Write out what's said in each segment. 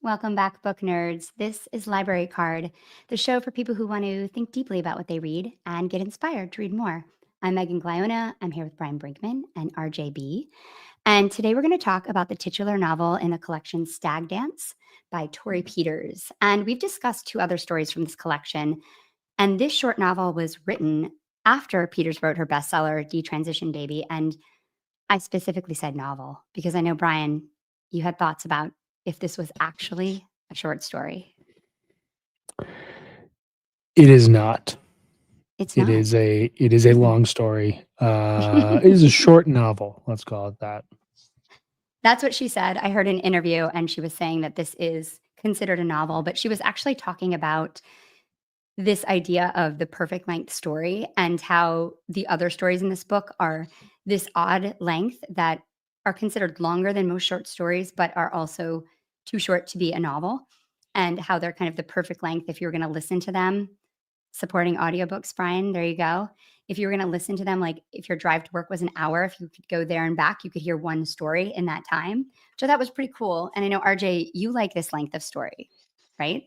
Welcome back, book nerds. This is Library Card, the show for people who want to think deeply about what they read and get inspired to read more. I'm Megan Gliona. I'm here with Brian Brinkman and RJB. And today we're going to talk about the titular novel in the collection Stag Dance by Torrey Peters. And we've discussed two other stories from this collection. And this short novel was written after Peters wrote her bestseller, Detransition Baby. And I specifically said novel because I know, Brian, you had thoughts about if this was actually a short story. It is not. It's It not. is a long story. It is a short novel. Let's call it that. That's what she said. I heard an interview and she was saying that this is considered a novel, but she was actually talking about this idea of the perfect length story and how the other stories in this book are this odd length that are considered longer than most short stories, but are also too short to be a novel, and how they're kind of the perfect length if you're going to listen to them. Supporting audiobooks, Brian, there you go. If you were going to listen to them, like if your drive to work was an hour, if you could go there and back, you could hear one story in that time. So that was pretty cool. And I know, RJ, you like this length of story, right?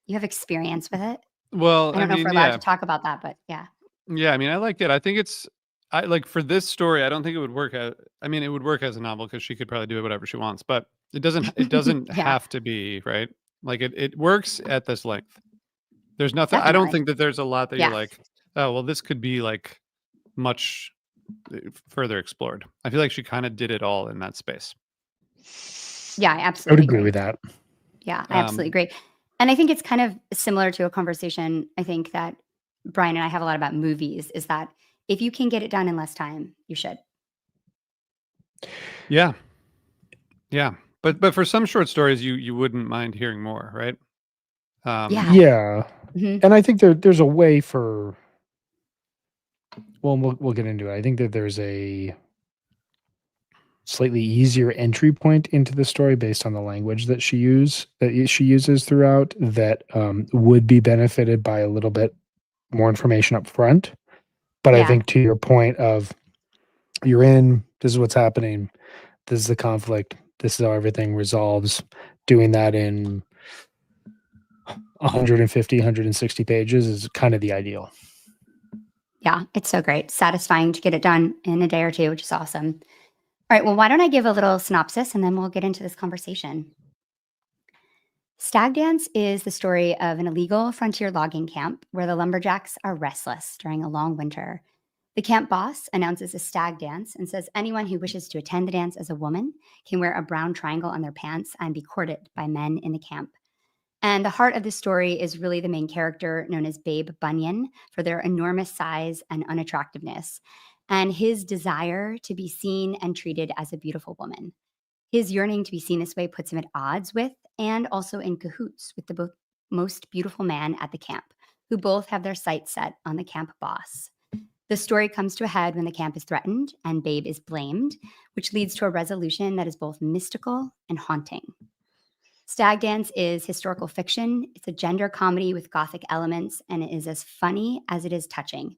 You have experience with it. Well, I don't know if we're allowed to talk about that, but yeah. Yeah, I mean, I liked it. I think I like for this story, I don't think it would work it would work as a novel because she could probably do whatever she wants, but it doesn't Yeah, have to be, right? Like it works at this length. There's nothing, I don't definitely. think that there's a lot that you're Yeah. like, oh, well, this could be like much further explored. I feel like she kind of did it all in that space. Yeah, I I would absolutely agree agree. with that. Yeah, I absolutely agree. And I think it's kind of similar to a conversation I think that Brian and I have a lot about movies, is that if you can get it done in less time, you should. Yeah. Yeah. But for some short stories, you wouldn't mind hearing more, right? Yeah. Yeah, Mhm. and I think there's a way for. Well, we'll get into it. I think that there's a slightly easier entry point into the story based on the language that she uses throughout that would be benefited by a little bit more information up front. But I Yeah. think to your point of you're in, this is what's happening, this is the conflict, this is how everything resolves. Doing that in 150, 160 pages is kind of the ideal. Yeah, it's so great. Satisfying to get it done in a day or two, which is awesome. All right, well, why don't I give a little synopsis and then we'll get into this conversation. Stag Dance is the story of an illegal frontier logging camp where the lumberjacks are restless during a long winter. The camp boss announces a stag dance and says anyone who wishes to attend the dance as a woman can wear a brown triangle on their pants and be courted by men in the camp. And the heart of the story is really the main character, known as Babe Bunyan, for their enormous size and unattractiveness, and his desire to be seen and treated as a beautiful woman. His yearning to be seen this way puts him at odds with and also in cahoots with the most beautiful man at the camp, who both have their sights set on the camp boss. The story comes to a head when the camp is threatened and Babe is blamed, which leads to a resolution that is both mystical and haunting. Stag Dance is historical fiction. It's a gender comedy with gothic elements, and it is as funny as it is touching.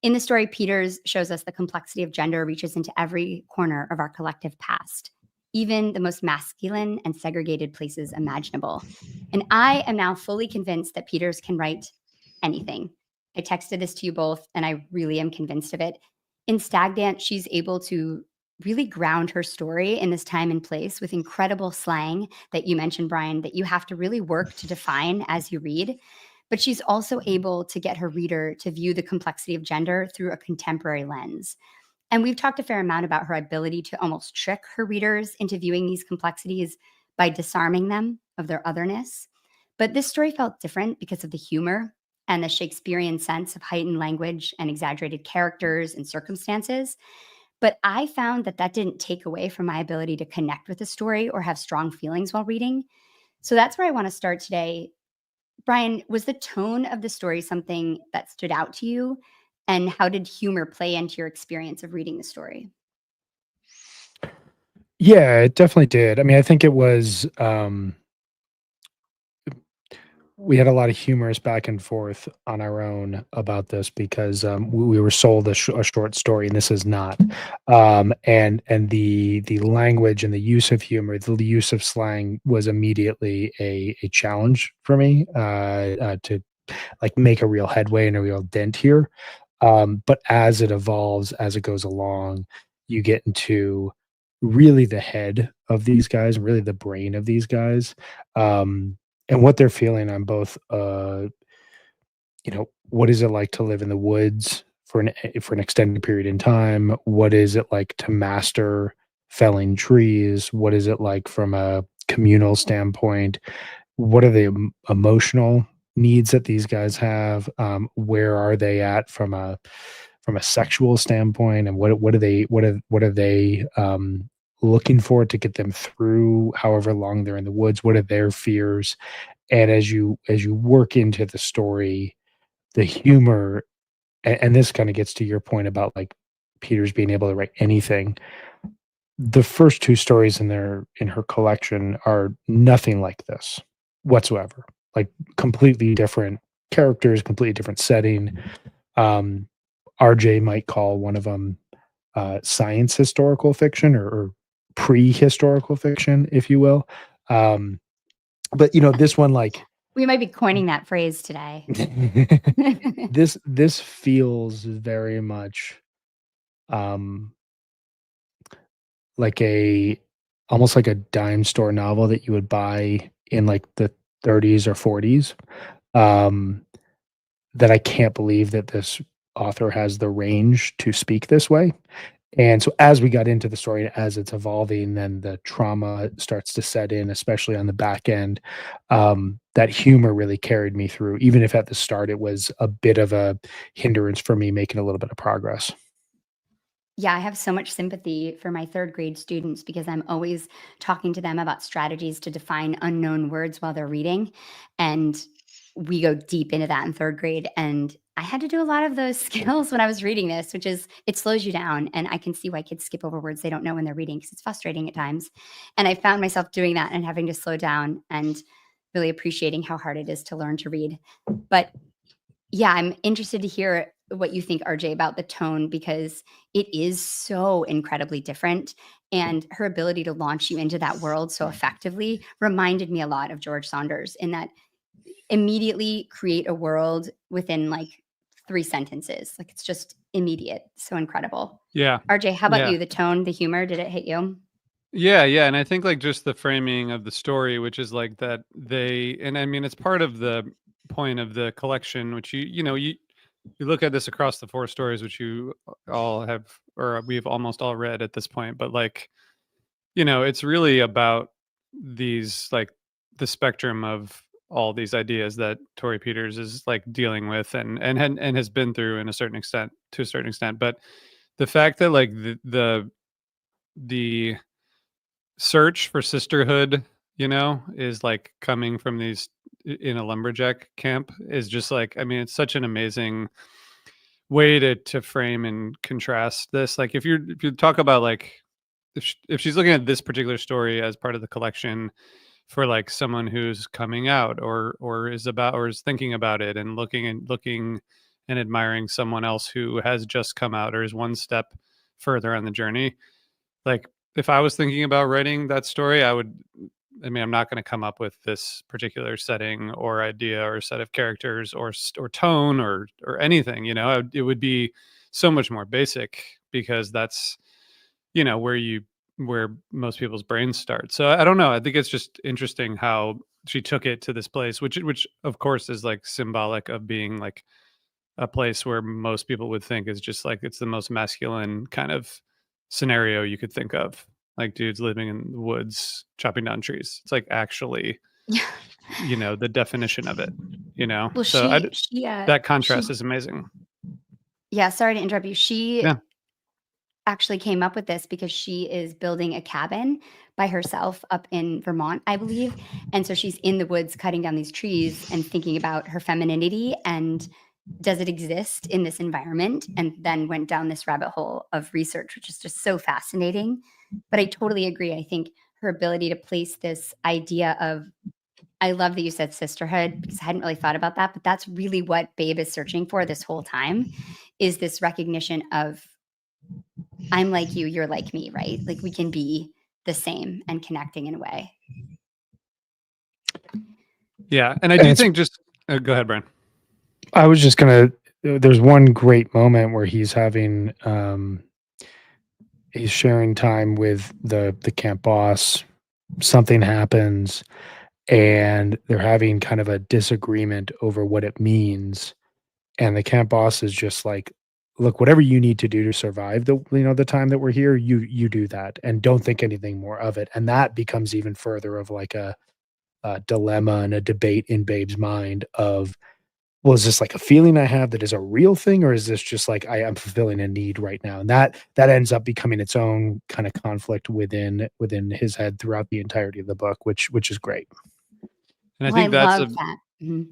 In the story, Peters shows us the complexity of gender reaches into every corner of our collective past, even the most masculine and segregated places imaginable. And I am now fully convinced that Peters can write anything. I texted this to you both, and I really am convinced of it. In Stag Dance, she's able to really ground her story in this time and place with incredible slang that you mentioned, Brian, that you have to really work to define as you read. But she's also able to get her reader to view the complexity of gender through a contemporary lens. And we've talked a fair amount about her ability to almost trick her readers into viewing these complexities by disarming them of their otherness. But this story felt different because of the humor and the Shakespearean sense of heightened language and exaggerated characters and circumstances. But I found that that didn't take away from my ability to connect with the story or have strong feelings while reading. So that's where I want to start today. Brian, was the tone of the story something that stood out to you? And how did humor play into your experience of reading the story? Yeah, it definitely did. I mean, I think it was we had a lot of humorous back and forth on our own about this because we were sold a short story, and this is not. And the language and the use of humor, the use of slang, was immediately a challenge for me to like make a real headway and a real dent here. But as it evolves, as it goes along, you get into really the head of these guys, really the brain of these guys, and what they're feeling on both, what is it like to live in the woods for an extended period in time? What is it like to master felling trees? What is it like from a communal standpoint? What are the emotional needs that these guys have? Where are they at from a sexual standpoint, and what are they looking for to get them through however long they're in the woods? What are their fears? And as you work into the story, the humor, and this kind of gets to your point about like Peters being able to write anything. The first two stories in her collection are nothing like this whatsoever. Like completely different characters, completely different setting. Um, RJ might call one of them science historical fiction, or prehistorical fiction, if you will. But this one, like We might be coining that phrase today. this feels very much um like almost like a dime store novel that you would buy in like the 30s or 40s. um that I can't believe that this author has the range to speak this way. And so as we got into the story, as it's evolving, then the trauma starts to set in, especially on the back end. That humor really carried me through, even if at the start it was a bit of a hindrance for me making a little bit of progress. Yeah, I have so much sympathy for my third grade students because I'm always talking to them about strategies to define unknown words while they're reading. And we go deep into that in third grade. And I had to do a lot of those skills when I was reading this, which is it slows you down. And I can see why kids skip over words they don't know when they're reading because it's frustrating at times. And I found myself doing that and having to slow down and really appreciating how hard it is to learn to read. But yeah, I'm interested to hear what you think, RJ, about the tone because it is so incredibly different. And her ability to launch you into that world so effectively reminded me a lot of George Saunders in that immediately create a world within like 3 sentences. Like it's just immediate. So incredible. Yeah. RJ, how about Yeah. you? The tone, the humor, did it hit you? Yeah, yeah, and I think like just the framing of the story, which is like that and I mean it's part of the point of the collection, which you look at this across the four stories, which you all have, or we've almost all read at this point, but like it's really about these like the spectrum of all these ideas that Torrey Peters is like dealing with and has been through in a certain extent to a certain extent, but the fact that like the search for sisterhood, is like coming from these in a lumberjack camp is just like, I mean, it's such an amazing way to frame and contrast this. Like if you talk about like if she's looking at this particular story as part of the collection for like someone who's coming out or is thinking about it and looking and admiring someone else who has just come out or is one step further on the journey, like, if I was thinking about writing that story, I mean, I'm not gonna come up with this particular setting or idea or set of characters or tone or anything, it would be so much more basic because that's, where most people's brains start. So I don't know. I think it's just interesting how she took it to this place, which of course is like symbolic of being like a place where most people would think is just like it's the most masculine kind of scenario you could think of. Like dudes living in the woods, chopping down trees. It's like actually, Yeah. the definition of it, Well, So that contrast is amazing. yeah, sorry to interrupt you. She Yeah. actually came up with this because she is building a cabin by herself up in Vermont, I believe. And so she's in the woods cutting down these trees and thinking about her femininity and does it exist in this environment? And then went down this rabbit hole of research, which is just so fascinating. But I totally agree. I think her ability to place this idea of I love that you said sisterhood because I hadn't really thought about that, but that's really what Babe is searching for this whole time, is this recognition of I'm like you, you're like me, right? Like we can be the same and connecting in a way. Yeah, and I And do it's think just go ahead, Brian. I was just gonna there's one great moment where he's having he's sharing time with the camp boss. Something happens and they're having kind of a disagreement over what it means. And the camp boss is just like, look, whatever you need to do to survive the time that we're here, you do that and don't think anything more of it. And that becomes even further of like a dilemma and a debate in Babe's mind of, well, is this like a feeling I have that is a real thing, or is this just like I am fulfilling a need right now? And that ends up becoming its own kind of conflict within his head throughout the entirety of the book, which is great. And I Well, I think that's love that.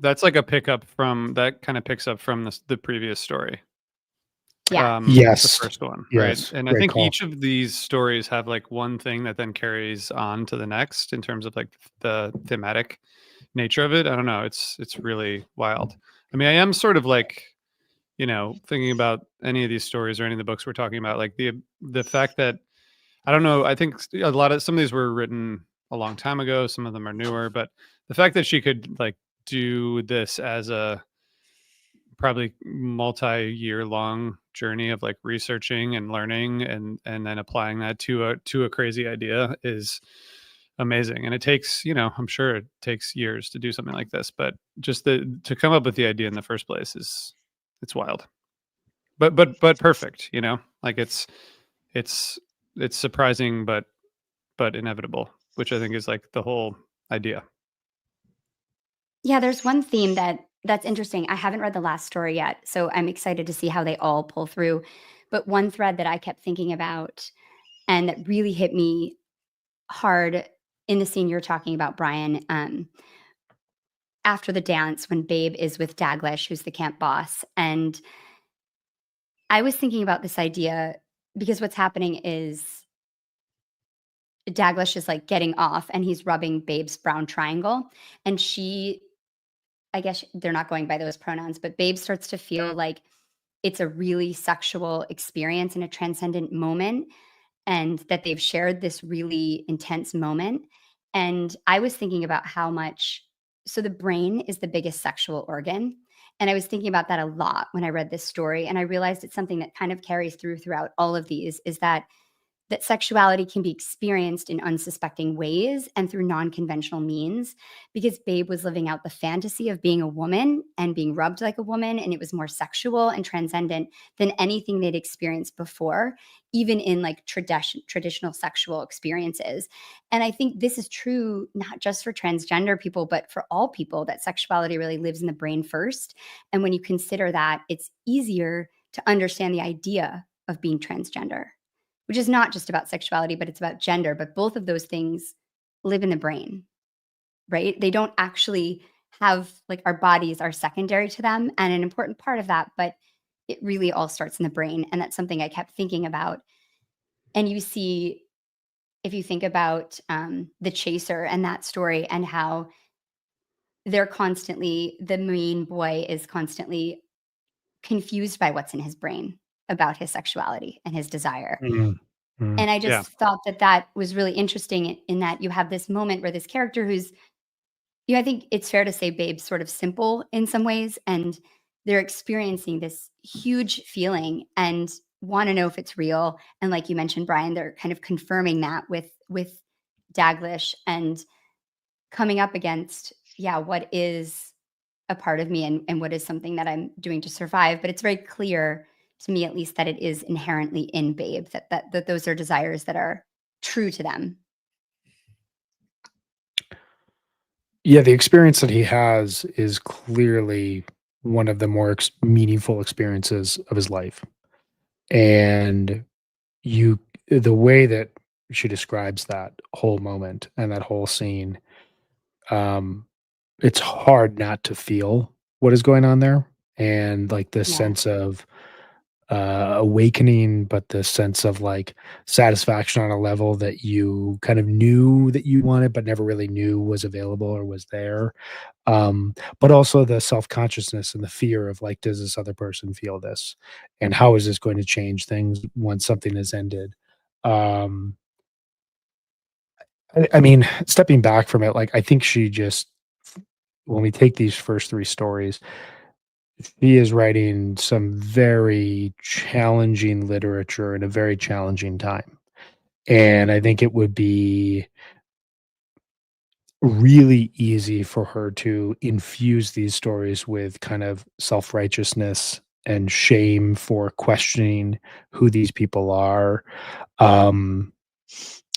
that's like a pickup from that kind of picks up from the previous story. Yeah. The Yes. first one, right? Yes. And I Great think call. each of these stories have like one thing that then carries on to the next in terms of like the thematic nature of it. I don't know. It's really wild. I mean, I am sort of like, thinking about any of these stories or any of the books we're talking about, like the fact that I don't know. I think some of these were written a long time ago. Some of them are newer, but the fact that she could like do this as a probably multi-year long journey of like researching and learning and then applying that to a crazy idea is amazing. And it takes, I'm sure it takes years to do something like this, but just to come up with the idea in the first place it's wild. But perfect, like it's surprising but inevitable, which I think is like the whole idea. Yeah, there's one theme that's interesting. I haven't read the last story yet, so I'm excited to see how they all pull through. But one thread that I kept thinking about and that really hit me hard in the scene you're talking about, Brian, after the dance when Babe is with Daglish, who's the camp boss. And I was thinking about this idea because what's happening is Daglish is like getting off and he's rubbing Babe's brown triangle. And I guess they're not going by those pronouns, but Babe starts to feel like it's a really sexual experience and a transcendent moment, and that they've shared this really intense moment. And I was thinking about how much, so the brain is the biggest sexual organ. And I was thinking about that a lot when I read this story. And I realized it's something that kind of carries throughout all of these, is that sexuality can be experienced in unsuspecting ways and through non-conventional means, because Babe was living out the fantasy of being a woman and being rubbed like a woman, and it was more sexual and transcendent than anything they'd experienced before, even in like traditional sexual experiences. And I think this is true not just for transgender people, but for all people, that sexuality really lives in the brain first. And when you consider that, it's easier to understand the idea of being transgender, which is not just about sexuality, but it's about gender. But both of those things live in the brain, right? They don't actually have, like, our bodies are secondary to them and an important part of that, but it really all starts in the brain. And that's something I kept thinking about. And you see, if you think about The Chaser and that story, and how the main boy is constantly confused by what's in his brain about his sexuality and his desire. Mm, mm. And I Yeah. just thought that was really interesting in that you have this moment where this character who's, I think it's fair to say Babe's sort of simple in some ways, and they're experiencing this huge feeling and want to know if it's real. And like you mentioned, Brian, they're kind of confirming that with Daglish and coming up against, yeah, what is a part of me, and what is something that I'm doing to survive. But it's very clear to me, at least, that it is inherently in Babe, that those are desires that are true to them. Yeah, the experience that he has is clearly one of the more meaningful experiences of his life. And the way that she describes that whole moment and that whole scene, um, it's hard not to feel what is going on there. And like this Yeah. sense of awakening, but the sense of like satisfaction on a level that you kind of knew that you wanted, but never really knew was available or was there. But also the self-consciousness and the fear of like, does this other person feel this? And how is this going to change things once something has ended? Um, I mean, stepping back from it, like I think she just when we take these first three stories, she is writing some very challenging literature in a very challenging time. And I think it would be really easy for her to infuse these stories with kind of self-righteousness and shame for questioning who these people are. Um,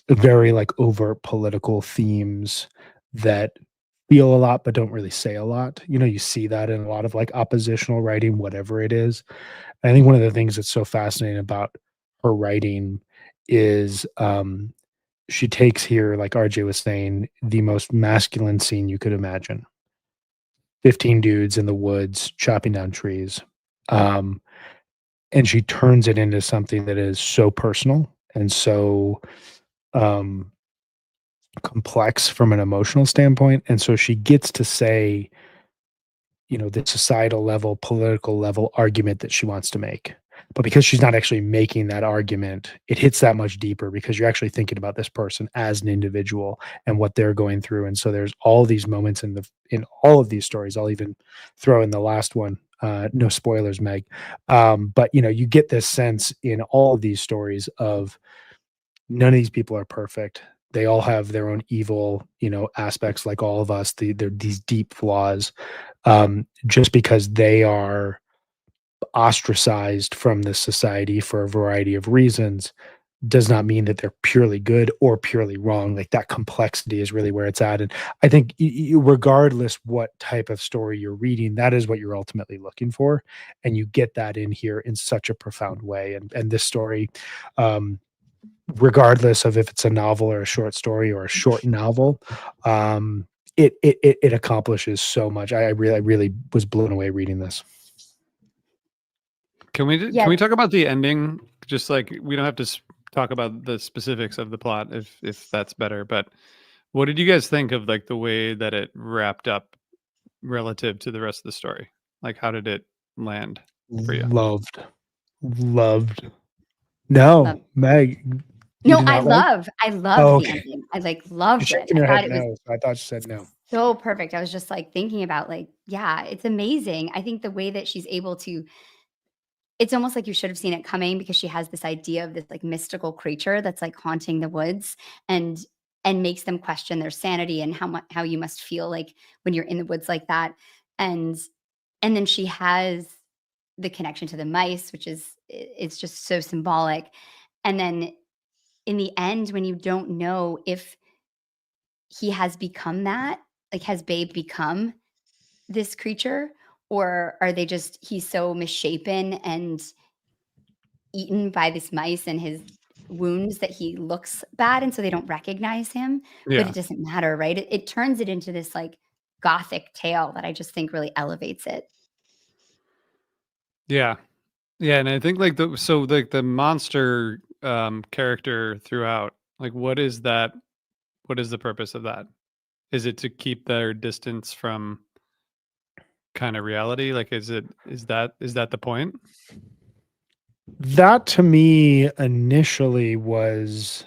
very like overt political themes that feel a lot but don't really say a lot. You know, you see that in a lot of like oppositional writing, whatever it is. I think one of the things that's so fascinating about her writing is she takes here, like RJ was saying, the most masculine scene you could imagine. 15 dudes in the woods chopping down trees. Um, and she turns it into something that is so personal and so um complex from an emotional standpoint. And so she gets to say, you know, the societal level, political level argument that she wants to make. But because she's not actually making that argument, it hits that much deeper because you're actually thinking about this person as an individual and what they're going through. And so there's all these moments in all of these stories. I'll even throw in the last one. No spoilers, Meg. But you know, you get this sense in all of these stories of none of these people are perfect. They all have their own evil, you know, aspects like all of us. They're these deep flaws. Just because they are ostracized from this society for a variety of reasons does not mean that they're purely good or purely wrong. Like that complexity is really where it's at. And I think regardless what type of story you're reading, that is what you're ultimately looking for. And you get that in here in such a profound way. And this story, regardless of if it's a novel or a short story or a short novel, it accomplishes so much. I really was blown away reading this. Can we Yeah. can we talk about the ending? Just like we don't have to talk about the specifics of the plot if that's better. But what did you guys think of like the way that it wrapped up relative to the rest of the story? Like how did it land for you? Loved. No, Meg, you No, did I not like? loved Oh, the okay. ending. I like You're loved it. shaking I your thought head it was no, so I thought you said no. so perfect. I was just like thinking about like, yeah, it's amazing. I think the way that she's able to it's almost like you should have seen it coming because she has this idea of this like mystical creature that's like haunting the woods and makes them question their sanity and how you must feel like when you're in the woods like that. And then she has the connection to the mice, which is it's just so symbolic. And then in the end, when you don't know if he has become that, like has Babe become this creature, or are they just he's so misshapen and eaten by this mice and his wounds that he looks bad and so they don't recognize him, but Yeah. it doesn't matter, right? It turns it into this like gothic tale that I just think really elevates it. Yeah. Yeah. And I think like the monster character throughout, like what is the purpose of that? Is it to keep their distance from kind of reality? Like is that the point? That to me initially was,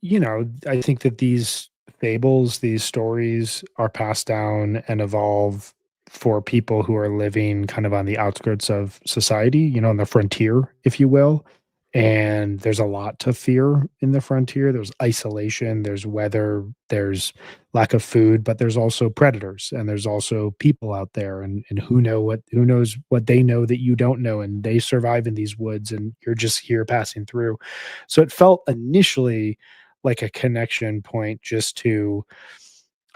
you know, I think that these fables, these stories are passed down and evolve for people who are living kind of on the outskirts of society, you know, on the frontier, if you will. And there's a lot to fear in the frontier. There's isolation, there's weather, there's lack of food, but there's also predators and there's also people out there and who knows what they know that you don't know. And they survive in these woods and you're just here passing through. So it felt initially like a connection point just to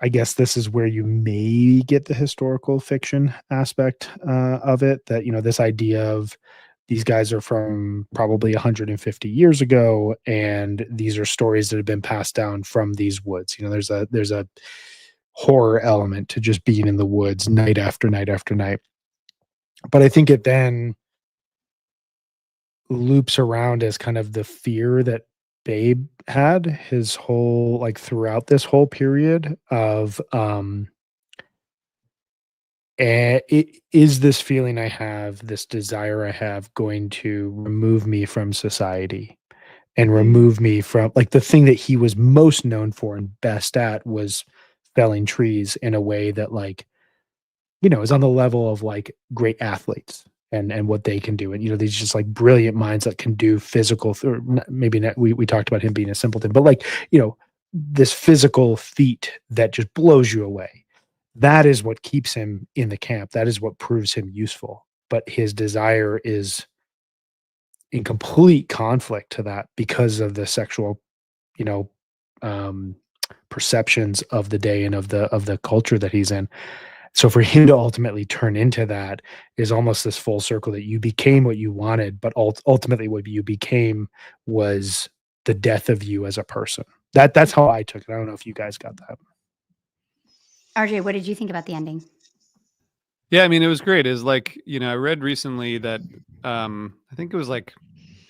I guess this is where you may get the historical fiction aspect of it that you know this idea of these guys are from probably 150 years ago and these are stories that have been passed down from these woods. You know there's a horror element to just being in the woods night after night after night. But I think it then loops around as kind of the fear that Babe had his whole like throughout this whole period of is this feeling I have, this desire I have going to remove me from society and remove me from like the thing that he was most known for and best at was felling trees in a way that like, is on the level of like great athletes and what they can do. And, these just like brilliant minds that can do physical, or maybe not, we talked about him being a simpleton, but like, this physical feat that just blows you away. That is what keeps him in the camp. That is what proves him useful. But his desire is in complete conflict to that because of the sexual, you know, um, perceptions of the day and of the culture that he's in. So for him to ultimately turn into that is almost this full circle that you became what you wanted, but ultimately what you became was the death of you as a person. That's how I took it. I don't know if you guys got that. RJ, what did you think about the ending? Yeah, I mean, it was great. It was like, I read recently that I think it was like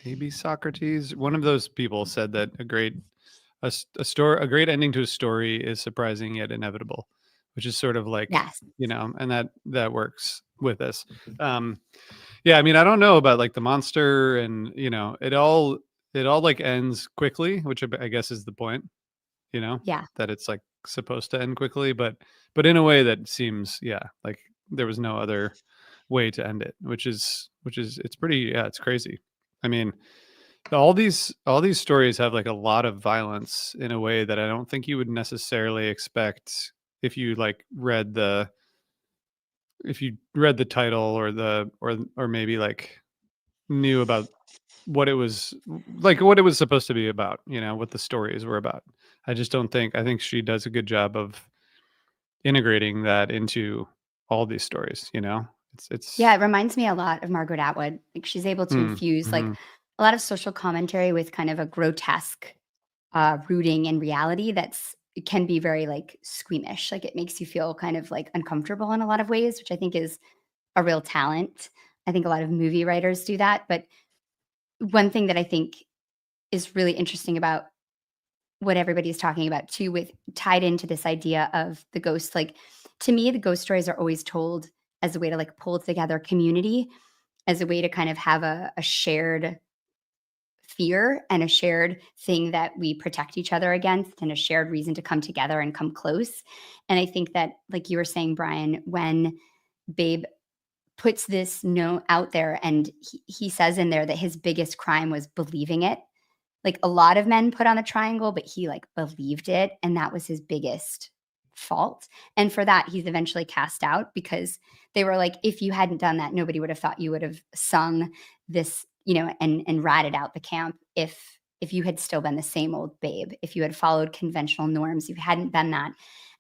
maybe Socrates. One of those people said that a great ending to a story is surprising yet inevitable, which is sort of like, Yes. and that works with this. Yeah, I mean, I don't know about like the monster and, it all like ends quickly, which I guess is the point, Yeah. that it's like supposed to end quickly, but in a way that seems, like there was no other way to end it, which is it's pretty, it's crazy. I mean, all these stories have like a lot of violence in a way that I don't think you would necessarily expect if you like read the title or maybe like knew about what it was supposed to be about, what the stories were about. I think she does a good job of integrating that into all these stories, it's Yeah, it reminds me a lot of Margaret Atwood. Like she's able to infuse like a lot of social commentary with kind of a grotesque rooting in reality it can be very like squeamish. Like it makes you feel kind of like uncomfortable in a lot of ways, which I think is a real talent. I think a lot of movie writers do that. But one thing that I think is really interesting about what everybody's talking about too, with tied into this idea of the ghost, like to me, the ghost stories are always told as a way to like pull together community, as a way to kind of have a shared fear and a shared thing that we protect each other against and a shared reason to come together and come close. And I think that, like you were saying, Brian, when Babe puts this note out there and he says in there that his biggest crime was believing it. Like a lot of men put on the triangle, but he like believed it. And that was his biggest fault. And for that, he's eventually cast out because they were like, if you hadn't done that, nobody would have thought you would have sung this, and ratted out the camp if you had still been the same old Babe, if you had followed conventional norms, you hadn't been that.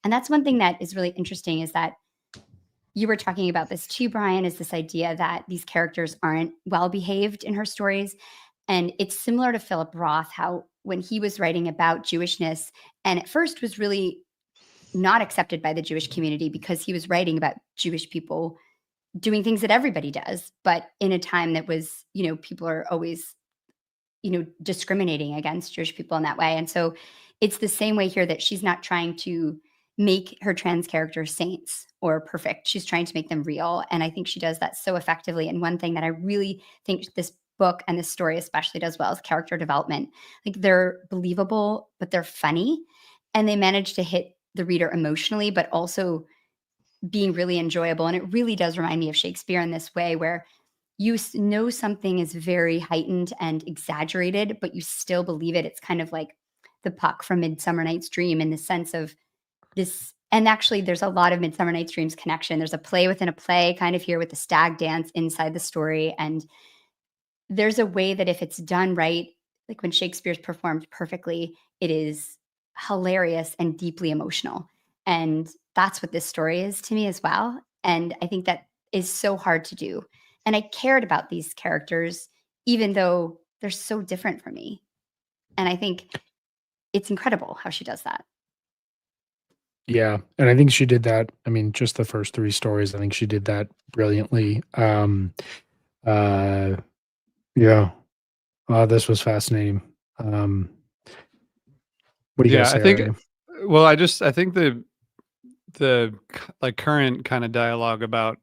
And that's one thing that is really interesting is that you were talking about this too, Brian, is this idea that these characters aren't well behaved in her stories. And it's similar to Philip Roth, how when he was writing about Jewishness, and at first was really not accepted by the Jewish community because he was writing about Jewish people doing things that everybody does, but in a time that was, people are always, discriminating against Jewish people in that way. And so it's the same way here that she's not trying to make her trans characters saints or perfect. She's trying to make them real. And I think she does that so effectively. And one thing that I really think this book and this story especially does well is character development. Like they're believable, but they're funny. And they manage to hit the reader emotionally, but also being really enjoyable. And it really does remind me of Shakespeare in this way where you know something is very heightened and exaggerated, but you still believe it. It's kind of like the Puck from Midsummer Night's Dream in the sense of this. And actually, there's a lot of Midsummer Night's Dreams connection. There's a play within a play kind of here with the stag dance inside the story. And there's a way that if it's done right, like when Shakespeare's performed perfectly, it is hilarious and deeply emotional. And that's what this story is to me as well. And I think that is so hard to do. And I cared about these characters, even though they're so different from me. And I think it's incredible how she does that. Yeah, and I think she did that. I mean, just the first 3 stories, I think she did that brilliantly. Uh, yeah, This was fascinating. What do you guys Yeah, I say, think. Ari? Well, I think the like current kind of dialogue about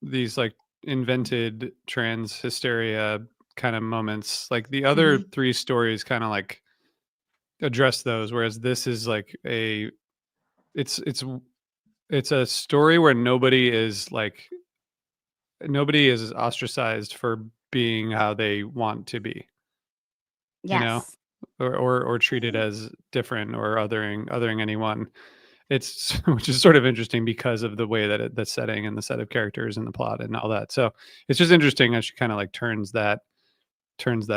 these like invented trans hysteria kind of moments, like the other Mhm. three stories kind of like address those, whereas this is like it's it's it's a story where nobody is ostracized for being how they want to be, you know, Yes. or treated as different or othering anyone. It's which is sort of interesting because of the way that the setting and the set of characters and the plot and all that. So it's just interesting how she kind of like turns that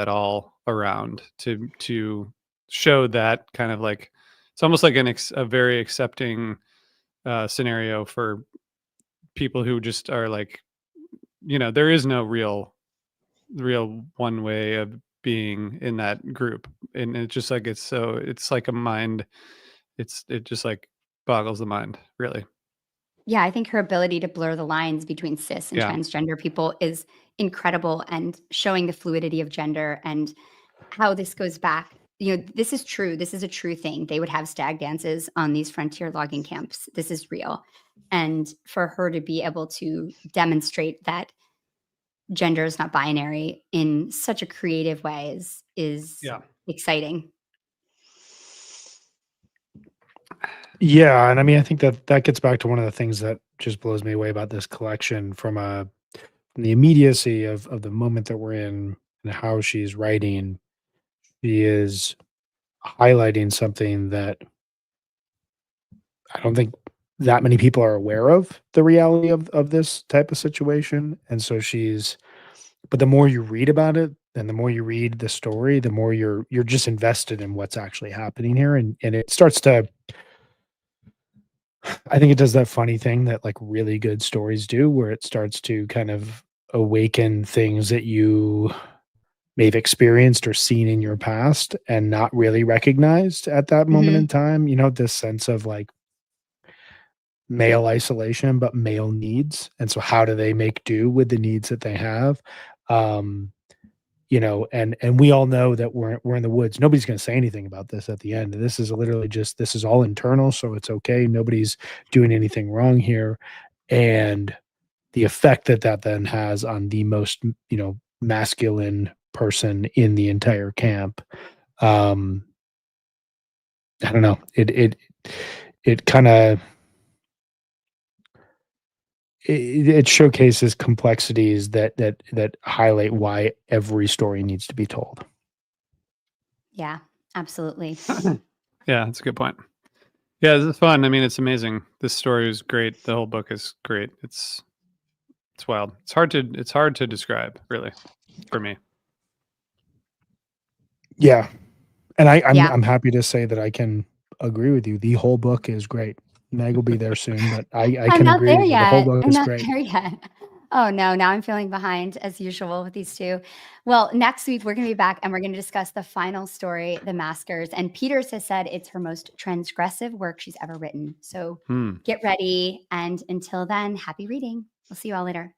all around to show that kind of like it's almost like a very accepting scenario for people who just are like, there is no real one way of being in that group, and it's just like it's like a mind. It just like boggles the mind, really. Yeah, I think her ability to blur the lines between cis and Yeah. transgender people is incredible and showing the fluidity of gender and how this goes back. This is true. This is a true thing. They would have stag dances on these frontier logging camps. This is real. And for her to be able to demonstrate that gender is not binary in such a creative way is Yeah. exciting. Yeah, and I mean, I think that gets back to one of the things that just blows me away about this collection from the immediacy of the moment that we're in and how she's writing. She is highlighting something that I don't think that many people are aware of the reality of this type of situation. And so but the more you read about it and the more you read the story, the more you're just invested in what's actually happening here. And it starts to I think it does that funny thing that like really good stories do where it starts to kind of awaken things that you may have experienced or seen in your past and not really recognized at that moment in Mhm. time. This sense of like male isolation, but male needs. And so how do they make do with the needs that they have? Um, and we all know that we're in the woods. Nobody's going to say anything about this at the end. This is literally just this is all internal, so it's okay. Nobody's doing anything wrong here. And the effect that then has on the most, masculine person in the entire camp. Um, I don't know. It kind of it showcases complexities that highlight why every story needs to be told. Yeah, absolutely. Yeah, that's a good point. Yeah, this is fun. I mean, it's amazing. This story is great. The whole book is great. It's wild. It's hard to describe, really, for me. Yeah, and Yeah. I'm happy to say that I can agree with you. The whole book is great. Meg will be there soon, but I I'm can not agree there with you. The whole yet. book I'm is not great. there yet. Oh, no, now I'm feeling behind as usual with these 2. Well, next week, we're gonna be back, and we're gonna discuss the final story, The Maskers, and Peters has said it's her most transgressive work she's ever written. So Hmm. get ready, and until then, happy reading. We'll see you all later.